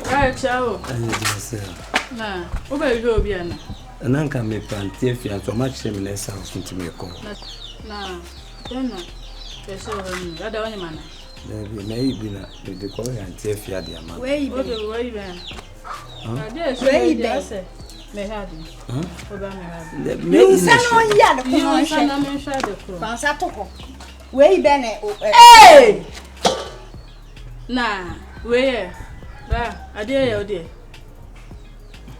Right, ciao. Nah, over you be an. And I can make plenty of you so much same less house to me. Nah, don't know. There's a other man. There may be not with the call and take you at the amount. Where you been? Where you been? May have you. You send on yard. You send them in shadow. Fansato. Where you been? Hey! Nah, where? Bah, I dare you, dear.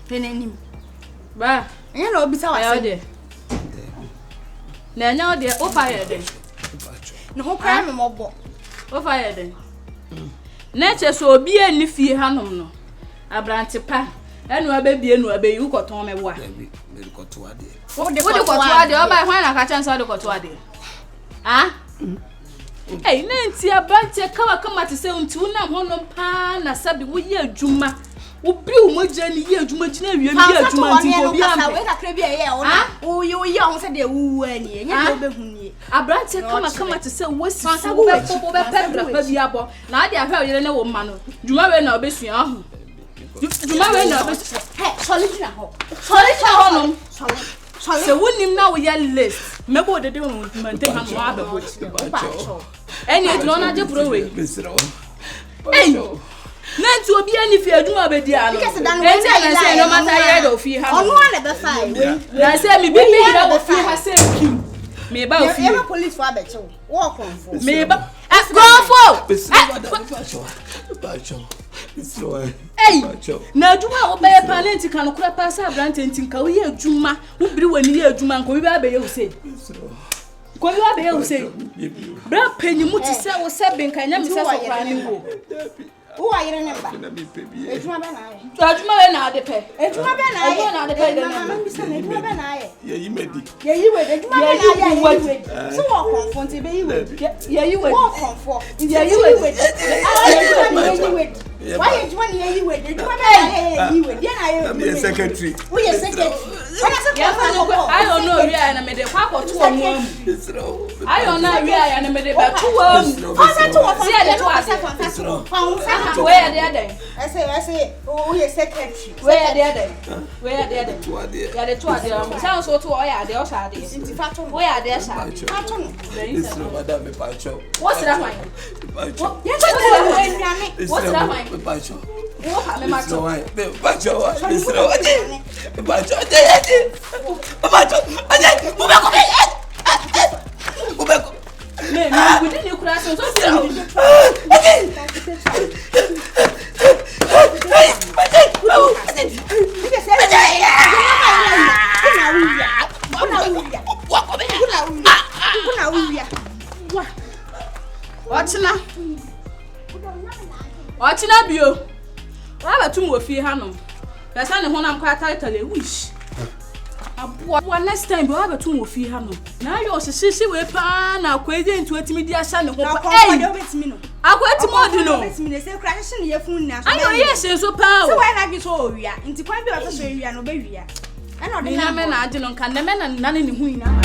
Penny. Bah, you know, besides, dear. Now, dear, oh, fire then. No crime, mobile. Oh, fire then. Nature so be any fear, Hanum. A branch pa, and no baby, and no baby, you got on my wife. What do you got to add? By when I catch on the Cotuade? Ah? Hey, Nancy, a branch, come at the same tuna, one pan, a sabi, we hear Juma. O bill mo jani ye Juma jina wi ya Juma tin ko bi am. We ka kre bi ye ona. O yo ye on se de wu ani. Nya ko be huni. Abrante kama te se wasi wo be pedra pa bi abo. Na ade ahwe ye na wo ma no. Juma we na obesua ho. Juma we na obesua. He, solution ho. Solution ho no. Sorry. Se wonim na wo ye list. Mebo de wo maintain ha no abebo. Eni edno na je pro we. Hey. Nanti obi ani fi aduma be dia no. Enti na say no matter here do fi ha. Onu na be fine. Na say me bibi hira wo fi ha say kim. Me ba ofi. You police for abecho. Wo konfo. Me ba konfo. Hey. Na aduma wo be parent kan kura pa say abrante ntinka wo ye aduma. Wo biri wani ye aduma nko bi ba be ye wo say. Ko bi ba be ye wo say. Bra panyi mu ti say wo say benka nya me say so kwa ni wo. Who are you remember? Ejuma be na aye. Ejuma we na ade pe. Ejuma be na aye. Ejuma na ade pe de na. Mama bi say ejuma be na aye. Ye yi medi. Ye yi we ejuma be na aye. So wo confront be yi we. Ye yi we. Wo confront. Ye yi we. Why ejuma ni ye yi we? Ejuma be na aye yi we. Ye na aye. I'm your secretary. Who your secretary? I don't know where I am made the papa to a mom. I don't know where I am made the back to one. Where the other? I say, oh, your secretary. Where the other? Where the other? Yeah, the two are there. Sounds so to where they also are there. Where are they? What's that one? What's that one? Me macho. We didn't you crash so What's bio? Why two more fee hanum? That's only one I'm quite title a wish. One next time, you have a two more fee hanum. Now you're sissy with pan, I'll quit into a media son. I went to more to know. Say, crashing your phone now. I know, yes, so power. So why not get so we are into quite a show you and obey. I know the men I didn't can the men and none in who now.